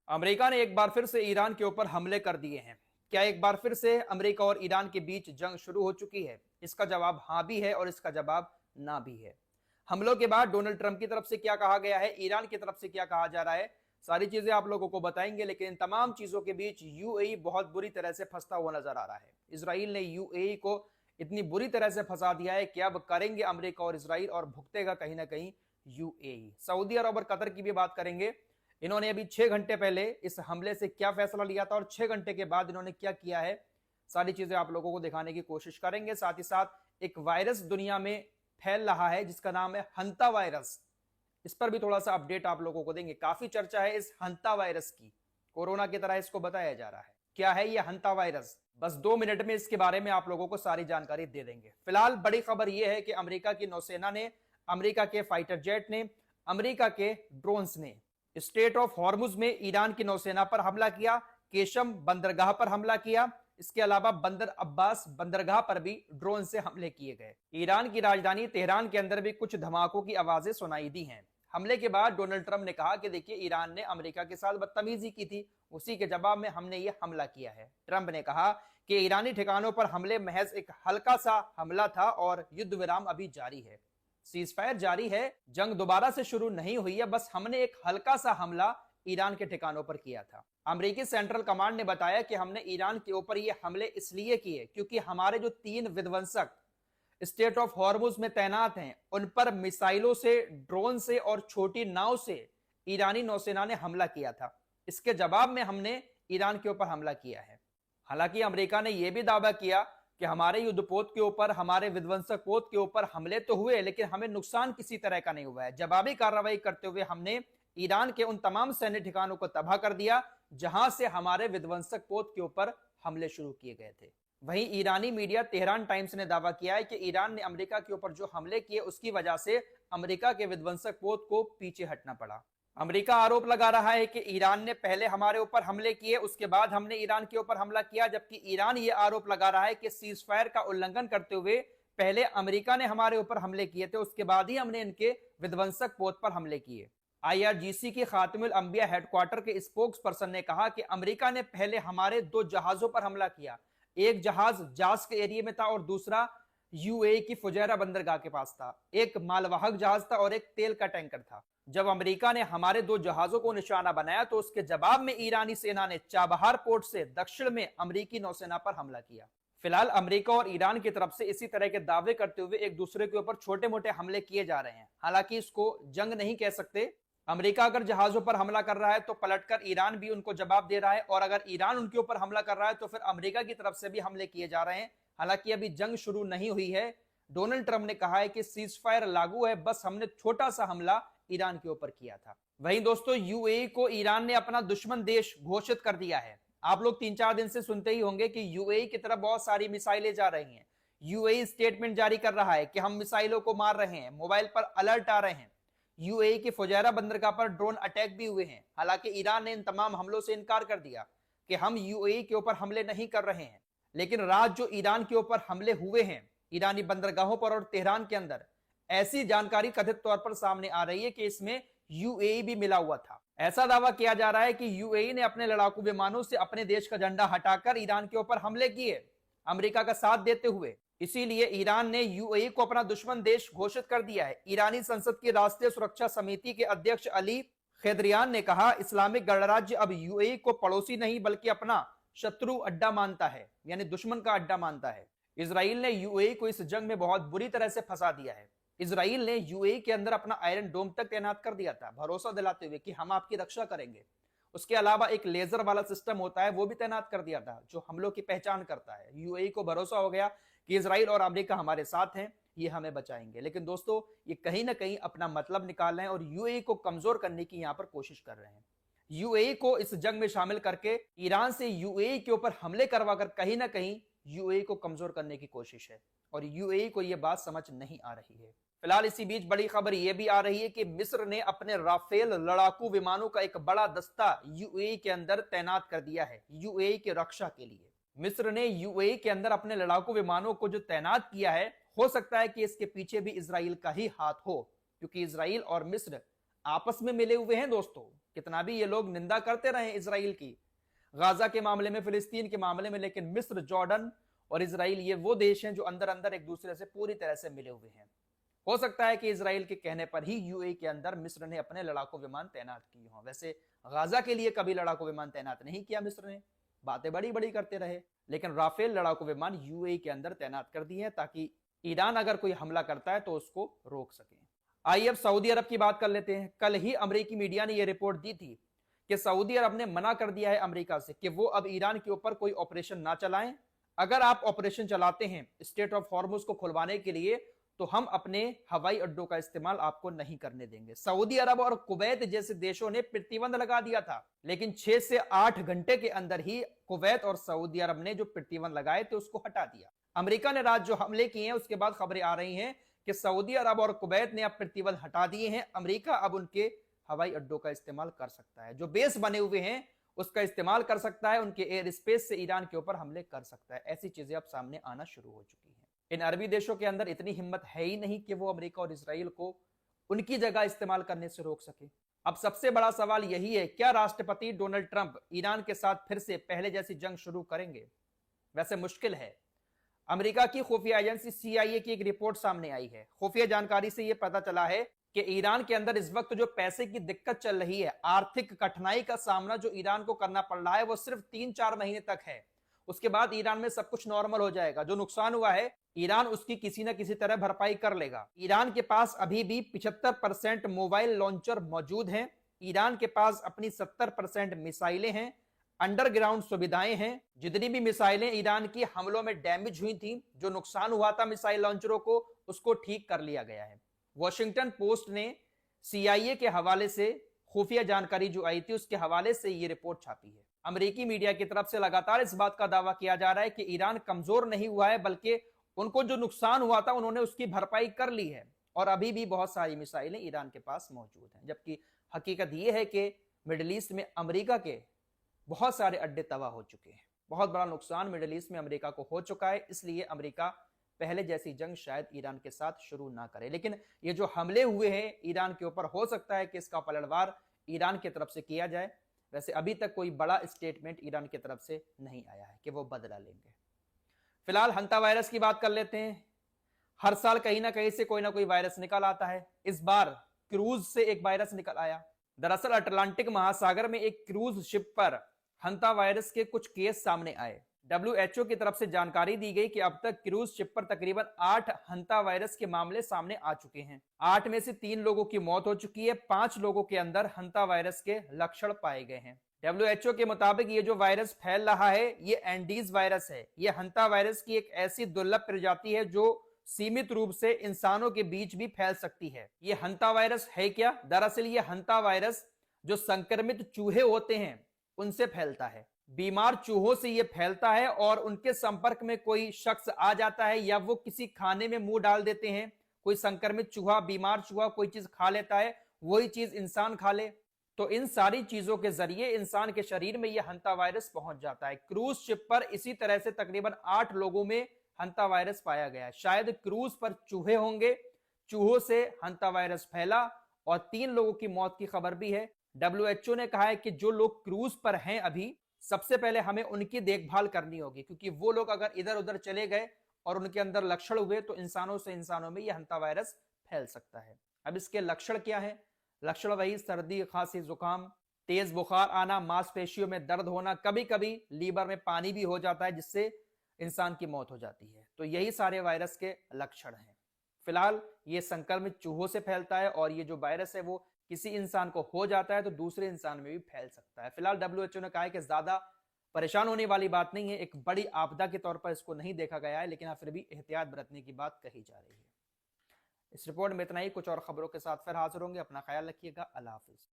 America ने एक बार फिर से ईरान के ऊपर हमले कर दिए हैं। क्या एक बार फिर से अमेरिका और ईरान के बीच जंग शुरू हो चुकी है? इसका जवाब हाँ भी है और इसका जवाब ना भी है। हमलों के बाद डोनाल्ड ट्रंप की तरफ से क्या कहा गया है, ईरान की तरफ से क्या कहा जा रहा है, सारी चीजें आप लोगों को बताएंगे। लेकिन इन तमाम चीजों के बीच यूएई बहुत बुरी तरह से फंसता हुआ नजर आ रहा है। इसराइल ने यूएई को इतनी बुरी तरह से फंसा दिया है कि अब करेंगे अमेरिका और इसराइल और भुगतेगा कहीं ना कहीं यूएई। सऊदी अरब और कतर की भी बात करेंगे। इन्होंने अभी 6 घंटे पहले इस हमले से क्या फैसला लिया था और 6 घंटे के बाद इन्होंने क्या किया है, सारी चीजें आप लोगों को दिखाने की कोशिश करेंगे। साथ ही साथ एक वायरस दुनिया में फैल रहा है जिसका नाम है हंता वायरस, इस पर भी थोड़ा सा अपडेट आप लोगों को देंगे। काफी चर्चा है इस हंता वायरस की, कोरोना की तरह इसको बताया जा रहा है। क्या है यह हंता वायरस? बस 2 मिनट में इसके बारे में आप लोगों को सारी जानकारी दे देंगे। फिलहाल बड़ी खबर यह है कि अमेरिका की नौसेना ने, अमेरिका के फाइटर जेट ने, अमेरिका के ड्रोन्स ने स्टेट ऑफ हॉर्मुज में ईरान की नौसेना पर हमला किया, केशम बंदरगाह पर हमला किया। इसके अलावा बंदर अब्बास बंदरगाह पर भी ड्रोन से हमले किए गए। ईरान की राजधानी तेहरान के अंदर भी कुछ धमाकों की आवाजें सुनाई दी हैं। हमले के बाद डोनाल्ड ट्रंप ने कहा कि देखिए, ईरान ने अमेरिका के साथ बदतमीजी की थी, उसी के जवाब में हमने ये हमला किया है। ट्रंप ने कहा कि ईरानी ठिकानों पर हमले महज एक हल्का सा हमला था और युद्ध विराम अभी जारी है, सीजफायर जारी है, जंग दोबारा से शुरू नहीं हुई है, बस हमने एक हल्का सा हमला ईरान के ठिकानों पर किया था। अमेरिकी सेंट्रल कमांड ने बताया कि हमने ईरान के ऊपर ये हमले इसलिए किए क्योंकि हमारे जो 3 विध्वंसक स्टेट ऑफ हॉर्मुज में तैनात हैं, उन पर मिसाइलों से, ड्रोन से और छोटी नाव से ईरानी नौसेना ने हमला किया था। इसके जवाब में हमने ईरान के ऊपर हमला किया है। हालांकि अमेरिका ने यह भी दावा किया कि हमारे युद्धपोत के ऊपर, हमारे विध्वंसक पोत के ऊपर हमले तो हुए लेकिन हमें नुकसान किसी तरह का नहीं हुआ है। जवाबी कार्रवाई करते हुए हमने ईरान के उन तमाम सैन्य ठिकानों को तबाह कर दिया जहां से हमारे विध्वंसक पोत के ऊपर हमले शुरू किए गए थे। वहीं ईरानी मीडिया तेहरान टाइम्स ने दावा किया है कि ईरान ने अमेरिका के ऊपर जो हमले किए उसकी वजह से अमेरिका के विध्वंसक पोत को पीछे हटना पड़ा। अमेरिका आरोप लगा रहा है कि ईरान ने पहले हमारे ऊपर हमले किए, उसके बाद हमने ईरान के ऊपर हमला किया, जबकि ईरान ये आरोप लगा रहा है कि सीजफायर का उल्लंघन करते हुए पहले अमेरिका ने हमारे ऊपर हमले किए थे, उसके बाद ही हमने इनके विध्वंसक पोत पर हमले किए। आईआरजीसी की खातिमुल अंबिया हेडक्वार्टर के स्पोक्स पर्सन ने कहा कि अमेरिका ने पहले हमारे 2 जहाजों पर हमला किया। एक जहाज जास के एरिया में था और दूसरा यूएई की फुजैरा बंदरगाह के पास था। एक मालवाहक जहाज था और एक तेल का टैंकर था। जब अमेरिका ने हमारे 2 जहाजों को निशाना बनाया तो उसके जवाब में ईरानी सेना ने चाबहार पोर्ट से दक्षिण में अमेरिकी नौसेना पर हमला किया। फिलहाल अमेरिका और ईरान की तरफ से इसी तरह के दावे करते हुए एक दूसरे के ऊपर छोटे मोटे हमले किए जा रहे हैं। हालांकि इसको जंग नहीं कह सकते। अमेरिका अगर जहाजों पर हमला कर रहा है तो पलटकर ईरान भी उनको जवाब दे रहा है, और अगर ईरान उनके ऊपर हमला कर रहा है तो फिर अमेरिका की तरफ से भी हमले किए जा रहे हैं। हालांकि अभी जंग शुरू नहीं हुई है। डोनाल्ड ट्रंप ने कहा है कि सीजफायर लागू है, बस हमने छोटा सा हमला ईरान के ऊपर किया था। वहीं दोस्तों, यूएई को ईरान ने अपना दुश्मन देश घोषित कर दिया है। आप लोग 3-4 दिन से सुनते ही होंगे कि यूएई की तरफ बहुत सारी मिसाइलें जा रही हैं। यूएई स्टेटमेंट जारी कर रहा है कि हम मिसाइलों को मार रहे हैं, मोबाइल पर अलर्ट आ रहे हैं। यूएई की फुजैरा बंदरगाह पर ड्रोन अटैक भी हुए हैं। हालांकि ईरान ने इन तमाम हमलों से इनकार कर दिया कि हम यूएई के ऊपर हमले नहीं कर रहे हैं। लेकिन रात जो ईरान के ऊपर हमले हुए हैं ईरानी बंदरगाहों पर और तेहरान के अंदर, ऐसी जानकारी कथित तौर पर सामने आ रही है कि इसमें यूएई भी मिला हुआ था। ऐसा दावा किया जा रहा है कि यूएई ने अपने लड़ाकू विमानों से अपने देश का झंडा हटाकर ईरान के ऊपर हमले किए, अमेरिका का साथ देते हुए। इसीलिए ईरान ने यूएई को अपना दुश्मन देश घोषित कर दिया है। ईरानी संसद की राष्ट्रीय सुरक्षा समिति के अध्यक्ष अली खेदरियान ने कहा, इस्लामिक गणराज्य अब यूएई को पड़ोसी नहीं बल्कि अपना शत्रु अड्डा मानता है, यानी दुश्मन का अड्डा मानता है। इजराइल ने यूएई को इस जंग में बहुत बुरी तरह से फंसा दिया है। इजराइल ने यूएई के अंदर अपना आयरन डोम तक तैनात कर दिया था, भरोसा दिलाते हुए कि हम आपकी रक्षा करेंगे। उसके अलावा एक लेजर वाला सिस्टम होता है, वो भी तैनात कर दिया था जो हमलों की पहचान करता है। यूएई को भरोसा हो गया कि इजराइल और अमेरिका हमारे साथ हैं, ये हमें बचाएंगे। लेकिन दोस्तों, ये कहीं ना कहीं अपना मतलब निकाल रहे हैं और यूएई को कमजोर करने की यहां पर कोशिश कर रहे हैं। यूएई को इस जंग में शामिल करके ईरान से यूएई के ऊपर हमले करवाकर कहीं ना कहीं यूएई को कमजोर करने की कोशिश है, और यूएई को यह बात समझ नहीं आ रही है। फिलहाल इसी बीच बड़ी खबर यह भी आ रही है कि मिस्र ने अपने राफेल लड़ाकू विमानों का एक बड़ा दस्ता यूएई के अंदर तैनात कर दिया है, यूएई की रक्षा के लिए। मिस्र ने यूएई के अंदर अपने लड़ाकू विमानों को जो तैनात किया है, हो सकता है कि इसके पीछे भी इजराइल का ही हाथ हो, क्योंकि इजराइल और मिस्र आपस में मिले हुए हैं दोस्तों। कितना भी ये लोग निंदा करते रहे इसराइल की, गाजा के मामले में, फिलिस्तीन के मामले में, लेकिन मिस्र, जॉर्डन और इसराइल ये वो देश हैं जो अंदर अंदर एक दूसरे से पूरी तरह से मिले हुए हैं। हो सकता है कि इसराइल के कहने पर ही यूएई के अंदर मिस्र ने अपने लड़ाकू विमान तैनात किए हों। वैसे गाजा के लिए कभी लड़ाकू विमान तैनात नहीं किया मिस्र ने, बातें बड़ी बड़ी करते रहे, लेकिन राफेल लड़ाकू विमान यूएई के अंदर तैनात कर दिए हैं ताकि ईरान अगर कोई हमला करता है तो उसको रोक सके। आइए अब सऊदी अरब की बात कर लेते हैं। कल ही अमेरिकी मीडिया ने यह रिपोर्ट दी थी कि सऊदी अरब ने मना कर दिया है अमेरिका से कि वो अब ईरान के ऊपर कोई ऑपरेशन ना चलाएं। अगर आप ऑपरेशन चलाते हैं स्ट्रेट ऑफ हॉर्मुज को खुलवाने के लिए तो हम अपने हवाई अड्डों का इस्तेमाल आपको नहीं करने देंगे। सऊदी अरब और कुवैत जैसे देशों ने प्रतिबंध लगा दिया था, लेकिन 6 से 8 घंटे के अंदर ही कुवैत और सऊदी अरब ने जो प्रतिबंध लगाए थे उसको हटा दिया। अमेरिका ने रात जो हमले किए हैं उसके बाद खबरें आ रही हैं कि सऊदी अरब और कुवैत ने अब प्रतिबंध हटा दिए हैं। अमेरिका अब उनके हवाई अड्डों का इस्तेमाल कर सकता है, जो बेस बने हुए हैं उसका इस्तेमाल कर सकता है, उनके एयर स्पेस से ईरान के ऊपर हमले कर सकता है। ऐसी चीजें अब सामने आना शुरू हो चुकी हैं। इन अरबी देशों के अंदर इतनी हिम्मत है ही नहीं कि वो अमेरिका और इसराइल को उनकी जगह इस्तेमाल करने से रोक सके। अब सबसे बड़ा सवाल यही है, क्या राष्ट्रपति डोनाल्ड ट्रंप ईरान के साथ फिर से पहले जैसी जंग शुरू करेंगे? वैसे मुश्किल है। अमेरिका की खुफिया एजेंसी CIA की एक रिपोर्ट सामने आई है। खुफिया जानकारी से यह पता चला है कि ईरान के अंदर इस वक्त जो पैसे की दिक्कत चल रही है, आर्थिक कठिनाई का सामना जो ईरान को करना पड़ रहा है, वो सिर्फ 3-4 महीने तक है। उसके बाद ईरान में सब कुछ नॉर्मल हो जाएगा। जो नुकसान हुआ है ईरान उसकी किसी न किसी तरह भरपाई कर लेगा। ईरान के पास अभी भी 75% मोबाइल लॉन्चर मौजूद हैं। ईरान के पास अपनी 70% मिसाइलें हैं, अंडरग्राउंड सुविधाएं हैं। जितनी भी मिसाइलें ईरान की हमलों में डैमेज हुई थी, जो नुकसान हुआ था मिसाइल लॉन्चरों को, उसको ठीक कर लिया गया है। वॉशिंगटन पोस्ट ने CIA के हवाले से खुफिया जानकारी जो आई थी उसके हवाले से ये रिपोर्ट छापी है। अमेरिकी मीडिया की तरफ से लगातार इस बात का दावा किया जा रहा है कि ईरान कमजोर नहीं हुआ है, बल्कि उनको जो नुकसान हुआ था उन्होंने उसकी भरपाई कर ली है और अभी भी बहुत सारी मिसाइलें ईरान के पास मौजूद हैं। जबकि हकीकत यह है कि मिडिल ईस्ट में अमेरिका के बहुत सारे अड्डे तबाह हो चुके हैं। बहुत बड़ा नुकसान मिडिल ईस्ट में अमेरिका को हो चुका है, इसलिए अमेरिका पहले जैसी जंग शायद ईरान के साथ शुरू ना करे। लेकिन ये जो हमले हुए हैं ईरान के ऊपर, हो सकता है कि इसका पलटवार ईरान की तरफ से किया जाए। वैसे अभी तक कोई बड़ा स्टेटमेंट ईरान की तरफ से नहीं आया है कि वो बदला लेंगे। फिलहाल हंता वायरस की बात कर लेते हैं। हर साल कहीं ना कहीं से कोई ना कोई वायरस निकल आता है। इस बार क्रूज से एक वायरस निकल आया। दरअसल अटलांटिक महासागर में एक क्रूज शिप पर हंता वायरस के कुछ केस सामने आए। WHO की तरफ से जानकारी दी गई कि अब तक क्रूज शिप पर तकरीबन 8 हंता वायरस के मामले सामने आ चुके हैं। 8 में से 3 लोगों की मौत हो चुकी है। 5 लोगों के अंदर हंता वायरस के लक्षण पाए गए हैं। WHO के मुताबिक ये जो वायरस फैल रहा है ये एंडीज वायरस है। ये हंता वायरस की एक ऐसी दुर्लभ प्रजाति है जो सीमित रूप से इंसानों के बीच भी फैल सकती है। ये हंता वायरस है क्या? दरअसल ये हंता वायरस जो संक्रमित चूहे होते हैं उनसे फैलता है। बीमार चूहों से ये फैलता है और उनके संपर्क में कोई शख्स आ जाता है या वो किसी खाने में मुंह डाल देते हैं, कोई संक्रमित चूहा, बीमार चूहा कोई चीज खा लेता है, वही चीज इंसान खा ले, तो इन सारी चीजों के जरिए इंसान के शरीर में यह हंता वायरस पहुंच जाता है। क्रूज शिप पर इसी तरह से तकरीबन 8 लोगों में हंता वायरस पाया गया। शायद क्रूज पर चूहे होंगे, चूहों से हंता वायरस फैला और 3 लोगों की मौत की खबर भी है। WHO ने कहा है कि जो लोग क्रूज पर हैं अभी, सबसे पहले हमें उनकी देखभाल करनी होगी, क्योंकि वो लोग अगर इधर उधर चले गए और उनके अंदर लक्षण हुए तो इंसानों से इंसानों में यह हंता वायरस फैल सकता है। अब इसके लक्षण क्या है? लक्षण वही सर्दी, खांसी, जुकाम, तेज बुखार आना, मांसपेशियों में दर्द होना, कभी कभी लीवर में पानी भी हो जाता है जिससे इंसान की मौत हो जाती है। तो यही सारे वायरस के लक्षण हैं। फिलहाल ये संक्रमित चूहों से फैलता है और ये जो वायरस है वो किसी इंसान को हो जाता है तो दूसरे इंसान में भी फैल सकता है। फिलहाल WHO ने कहा है कि ज्यादा परेशान होने वाली बात नहीं है, एक बड़ी आपदा के तौर पर इसको नहीं देखा गया है, लेकिन फिर भी एहतियात बरतने की बात कही जा रही है। इस रिपोर्ट में इतना ही। कुछ और खबरों के साथ फिर हाजिर होंगे। अपना ख्याल रखिएगा। अल्लाह हाफिज।